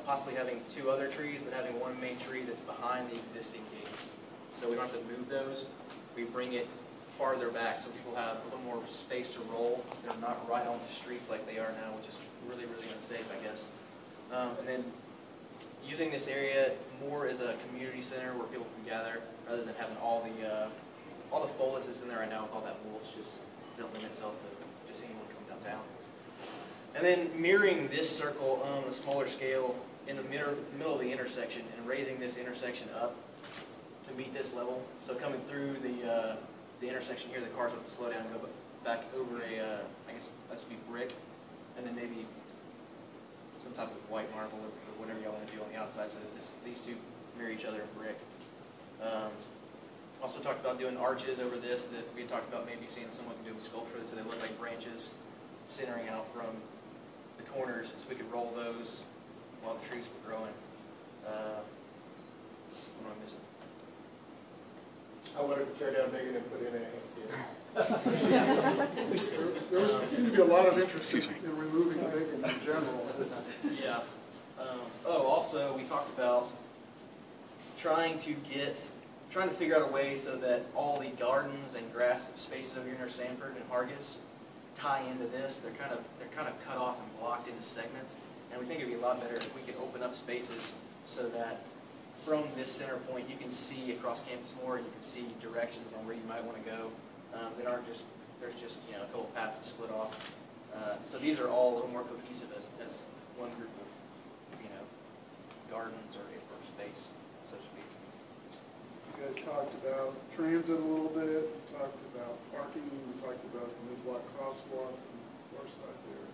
possibly having 2 other trees, but having one main tree that's behind the existing gates. So we don't have to move those. We bring it farther back so people have a little more space to roll. They're not right on the streets like they are now, which is really, really unsafe, I guess. And then using this area more as a community center where people can gather, rather than having all the foliage that's in there right now with all that mulch just doesn't lend itself to just anyone coming downtown. And then mirroring this circle on a smaller scale in the middle of the intersection and raising this intersection up to meet this level. So coming through the intersection here, the cars have to slow down and go back over a, I guess that's to be brick, and then maybe some type of white marble or whatever y'all want to do on the outside, so that these two mirror each other in brick. Also talked about doing arches over this that we had talked about maybe seeing someone can do with sculpture so they look like branches centering out from the corners, so we could roll those while the trees were growing. What am I missing? I wanted to tear down Biggin and put in a There seems to be a lot of interest in removing Biggin in general. Yeah. Also, we talked about trying to figure out a way so that all the gardens and grass spaces over here near Sanford and Hargis tie into this. They're kind of cut off and blocked into segments, and we think it'd be a lot better if we could open up spaces so that from this center point you can see across campus more, and you can see directions on where you might want to go that aren't just there's just a couple paths that split off. So these are all a little more cohesive as one group of gardens or space, so to speak. You guys talked about transit a little bit, talked about parking, we talked about the mid-block crosswalk on the north side there.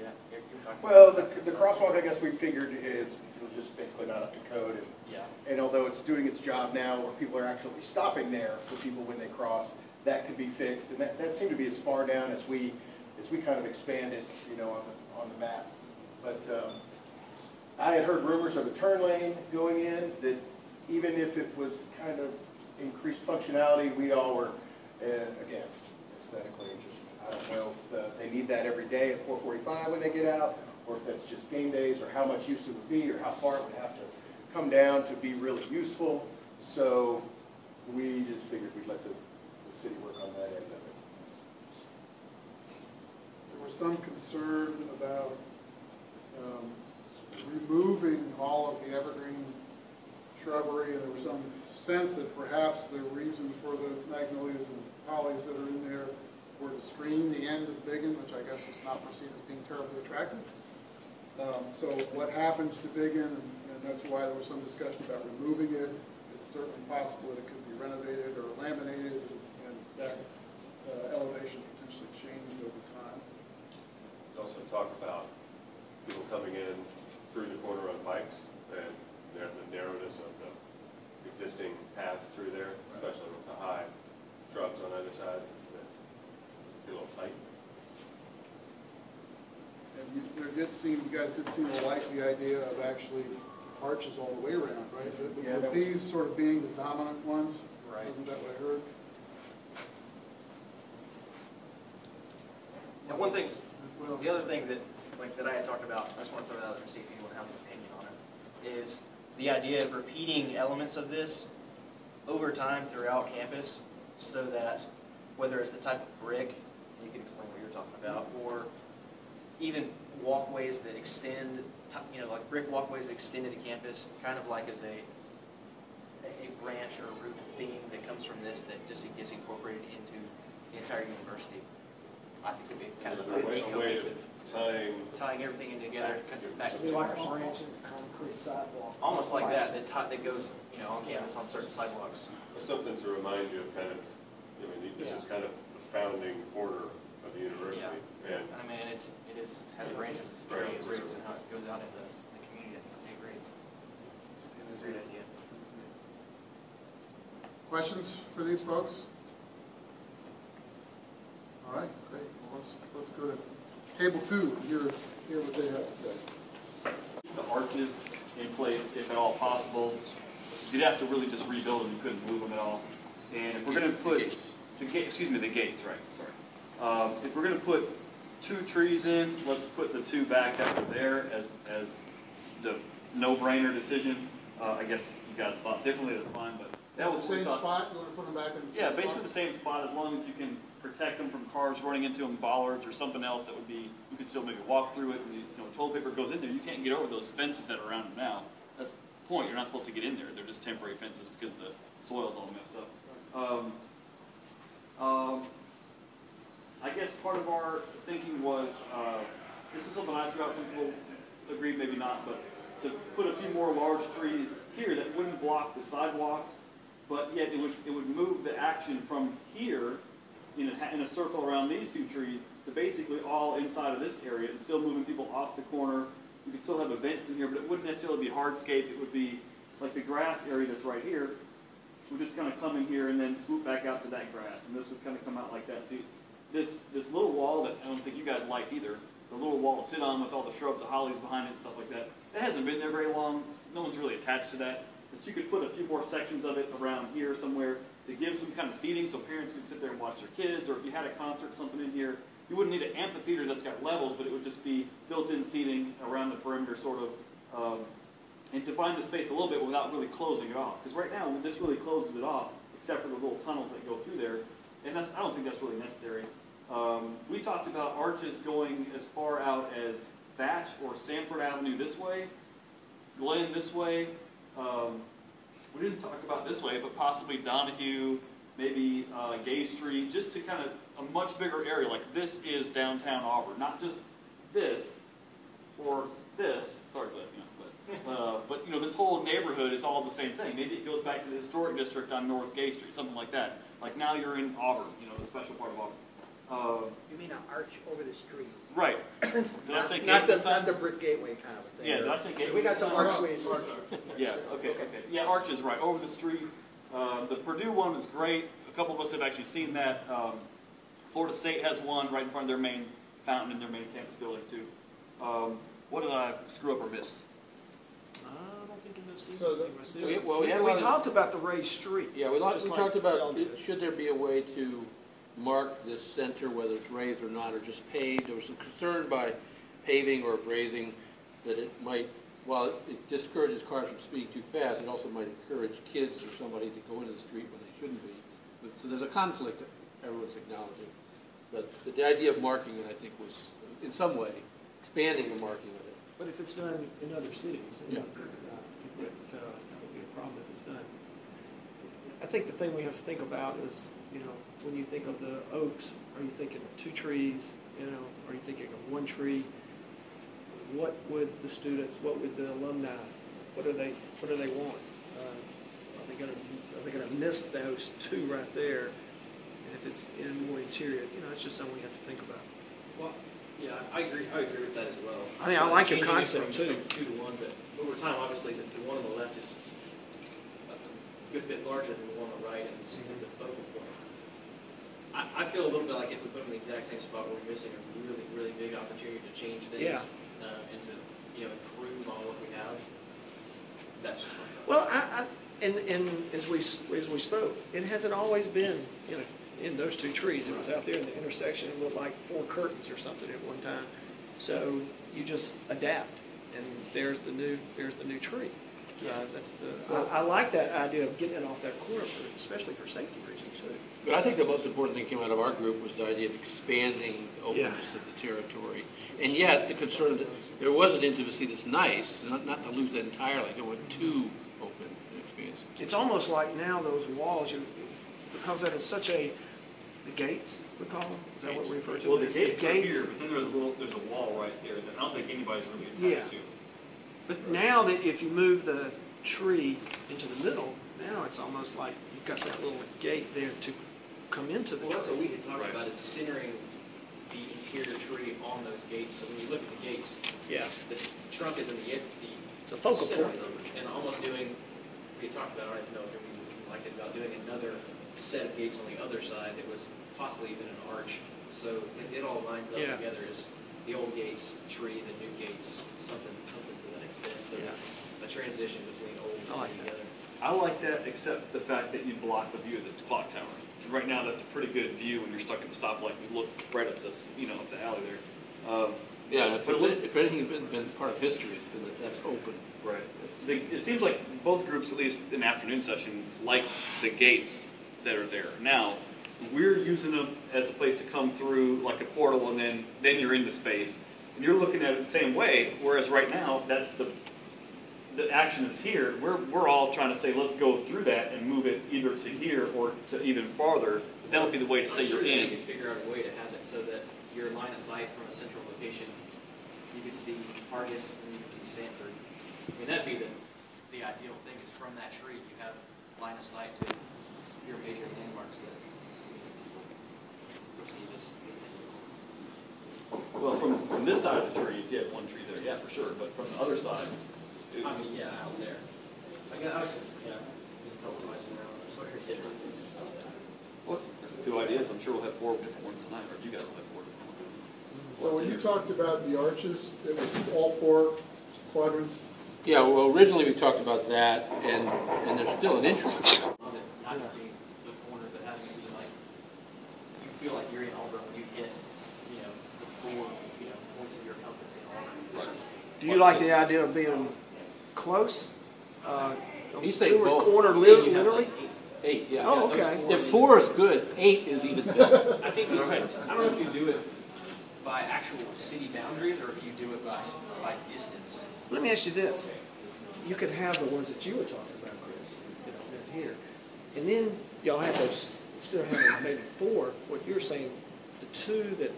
Yeah, you're talking Well, about the crosswalk, I guess we figured is just basically not up to code. And although it's doing its job now where people are actually stopping there for people when they cross, that could be fixed. And that seemed to be as far down as we kind of expanded, on the map. But I had heard rumors of a turn lane going in that even if it was kind of increased functionality, we all were against aesthetically. I don't know if they need that every day at 4:45 when they get out, or if that's just game days, or how much use it would be, or how far it would have to come down to be really useful. So we just figured we'd let the city work on that end of it. There was some concern about removing all of the evergreen shrubbery, and there was some sense that perhaps the reason for the magnolias and hollies that are in there were to screen the end of Biggin, which I guess is not perceived as being terribly attractive. So what happens to Biggin, and that's why there was some discussion about removing it. It's certainly possible that it could be renovated or laminated, and that elevation potentially changed over time. We also talk about people coming in through the corner on bikes and the narrowness of the existing paths through there, especially with the high shrubs on either side. It's a little tight. And you guys did seem to like the idea of actually arches all the way around, right? With these sort of being the dominant ones, right? Isn't that what I heard? And one thing, the other thing that I had talked about, I just want to throw it out there and see if anyone has an opinion on it, is the idea of repeating elements of this over time throughout campus, so that whether it's the type of brick, you can explain what you're talking about, or even walkways that extend, like brick walkways that extend into campus, kind of like as a branch or a root theme that comes from this that just gets incorporated into the entire university. I think would be kind of a way of tying everything in together, back to like a branch in a concrete sidewalk. Almost like that goes, on campus on certain sidewalks. It's something to remind you of kind of, this is kind of the founding order of the university. Yeah. And I mean, it has branches, it's trees, roots, and how it goes out into the community. I think it'd be a great idea. Questions for these folks? All right, great. Well, let's go to table 2 and hear what they have to say. The arches in place, if at all possible. You'd have to really just rebuild them. You couldn't move them at all. And if we're going to put the gates, right? Sorry. If we're going to put 2 trees in, let's put the 2 back that were there as the no-brainer decision. I guess you guys thought differently, that's fine, but that was the what we same thought. spot, you want to put them back in the same Yeah, spot? basically the same spot, as long as you can protect them from cars running into them, bollards or something else that would be, you could still maybe walk through it, and toilet paper goes in there, you can't get over those fences that are around it now. That's the point, you're not supposed to get in there, they're just temporary fences because the soil's all messed up. I guess part of our thinking was, this is something I threw out, some people agreed, maybe not, but to put a few more large trees here that wouldn't block the sidewalks, but yet it would move the action from here in a circle around these 2 trees to basically all inside of this area and still moving people off the corner. You could still have events in here, but it wouldn't necessarily be hardscape. It would be like the grass area that's right here would just kind of come in here and then swoop back out to that grass, and this would kind of come out like that. So this little wall that I don't think you guys like either, the little wall to sit on with all the shrubs, the hollies behind it and stuff like that, that hasn't been there very long. No one's really attached to that. But you could put a few more sections of it around here somewhere to give some kind of seating so parents could sit there and watch their kids, or if you had a concert or something in here, you wouldn't need an amphitheater that's got levels, but it would just be built-in seating around the perimeter sort of, and define the space a little bit without really closing it off. Because right now, this really closes it off, except for the little tunnels that go through there, and I don't think that's really necessary. We talked about arches going as far out as Batch or Sanford Avenue this way, Glen this way. We didn't talk about this way, but possibly Donahue, maybe Gay Street, just to kind of a much bigger area. Like this is downtown Auburn, not just this or this. Sorry, but this whole neighborhood is all the same thing. Maybe it goes back to the historic district on North Gay Street, something like that. Like now you're in Auburn, the special part of Auburn. You mean an arch over the street? Right. Did I say Not gateway? not the brick gateway kind of a thing. Yeah, did I say gateway? We got some archways. Yeah, okay. Yeah, arches, right, over the street. The Purdue one is great. A couple of us have actually seen that. Florida State has one right in front of their main fountain in their main campus building, too. What did I screw up or miss? I don't think you missed So we talked about the raised street. Yeah, we Just like talked about, Bill did. should there be a way to mark this center, whether it's raised or not, or just paved? There was some concern by paving or raising that it might, while it discourages cars from speeding too fast, it also might encourage kids or somebody to go into the street when they shouldn't be. So there's a conflict that everyone's acknowledging. But the idea of marking it, I think, was, in some way, expanding the marking of it. But if it's done in other cities, Yeah. that would be a problem if it's done. I think the thing we have to think about is, when you think of the oaks, are you thinking of 2 trees? Are you thinking of 1 tree? What would the students, what would the alumni, what do they want? Are they going to miss those 2 right there? And if it's in more interior, it's just something we have to think about. Well, yeah, I agree with that as well. I think I like your Changing it concept, from too. 2 to 1, but over time, obviously, the one on the left is a good bit larger than the one on the right, and is the focal point. I feel a little bit like if we put them in the exact same spot, we're missing a really, really big opportunity to change things. Yeah. And to, improve on what we have. That's just my thought. Well, and as we spoke, it hasn't always been, in those 2 trees. It was out there in the intersection. It looked like 4 curtains or something at one time. So you just adapt, and there's the new tree. I like that idea of getting it off that corner, especially for safety reasons too. But I think the most important thing came out of our group was the idea of expanding the openness of the territory. And yet, the concern that there was an intimacy that's nice, not to lose that entirely. There were too open an experience. It's almost like now those walls, because that is such the gates, we call them? Is that what we refer to? Well, the gates are here, but then there's a wall right there that I don't think anybody's really attached to. But now that if you move the tree into the middle, now it's almost like you've got that little gate there to come into the tree. Well, that's what we had talked about, is centering the interior tree on those gates. So when you look at the gates, Yeah. the trunk is in the It's a focal center point. of them, and almost doing, we had talked about, I don't even know if we liked it, about doing another set of gates on the other side that was possibly even an arch. So it all lines up Yeah. together as the old gates, tree, the new gates, something to that extent. So Yeah. it's a transition between old I like and that. together. I like that, except the fact that you block the view of the clock tower. And right now, that's a pretty good view when you're stuck at the stoplight. You look right at this, up the alley there. Yeah, if anything's been part of history, it's been that that's open. Right. It seems like both groups, at least in the afternoon session, like the gates that are there. Now, we're using them as a place to come through like a portal, and then you're into space. And you're looking at it the same way, whereas right now, that's the action is here. We're all trying to say, let's go through that and move it either to here or to even farther. But that would be the way to say you're in. You could figure out a way to have it so that your line of sight from a central location, you could see Argus and you could see Sanford. I mean, that'd be the ideal thing, is from that tree you have line of sight to your major landmarks that you see this. Well, from this side of the tree, if you have one tree there, yeah, for sure. But from the other side, I mean, yeah, out there. Again, I was, yeah, just totally messing around. That's what it is. well, there's two ideas. I'm sure we'll have 4 different ones tonight, or you guys will have 4 different ones. Well, when you talked about the arches, it was all 4 quadrants? Yeah, well, originally we talked about that, and there's still an entrance. Love it, not being the corner, but having it be like, you feel like you're in Auburn when you hit, the 4, points of your compass in Auburn. Do you like the idea of being close? You say Toomer's both. corner, I'm saying you have literally? like 8, yeah. Oh, those okay. 4 If 4 is good, 8 is even better. I think, I don't know if you do it by actual city boundaries or if you do it by distance. Let me ask you this. You could have the ones that you were talking about, Chris, down here. And then y'all have those, instead of having maybe 4, what you're saying, the 2 that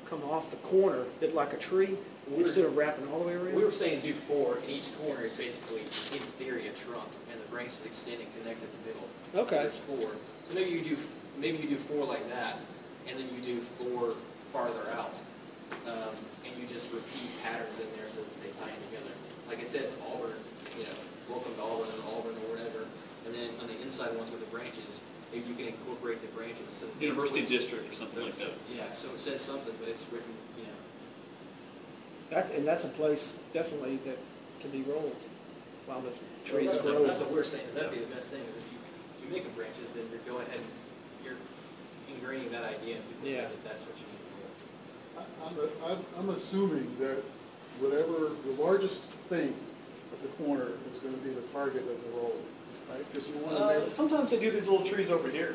come off the corner that like a tree, instead of wrapping all the way around? We were saying do 4, and each corner is basically, in theory, a trunk, and the branches extend and connect at the middle. Okay. So there's 4. So maybe you do 4 like that, and then you do 4 farther out, and you just repeat patterns in there so that they tie in together. Like it says Auburn, welcome to Auburn or whatever, and then on the inside ones with the branches, maybe you can incorporate the branches. So University District or something like that. Yeah, so it says something, but it's written, And that's a place definitely that can be rolled while the trees That's grow. what we're saying, is that'd be the best thing, is if you make them branches, then you're going ahead and you're ingraining that idea in people's head that that's what you need to do. I'm assuming that whatever the largest thing at the corner is going to be the target of the roll, right? Because you want to make. Sometimes they do these little trees over here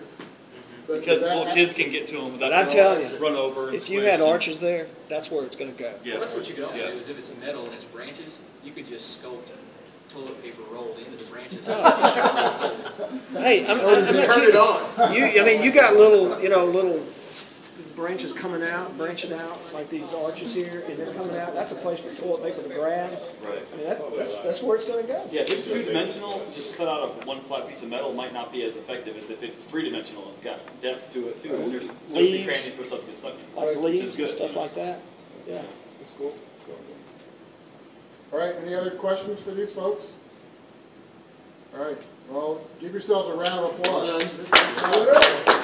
but because that- little kids can get to them without But I'm telling you, run over. And if you squish had and- arches there, that's where it's going to go. yeah, Well, that's what you could also Yeah. do, is if it's metal and it's branches, you could just sculpt toilet paper rolled into the branches. Hey, I'm Just not turn kidding. it on. You got little branches branching out, like these arches here, and they're coming out. That's a place for toilet paper to grab. Right. I mean, that's where it's going to go. Yeah, if it's 2-dimensional, just cut out of one flat piece of metal might not be as effective as if it's 3-dimensional. It's got depth to it too. And there's Leaves. crannies for stuff to get stuck in. Like Which is leaves and good, stuff you know. like that. Yeah. That's cool. All right, any other questions for these folks? All right, well, give yourselves a round of applause. Well done.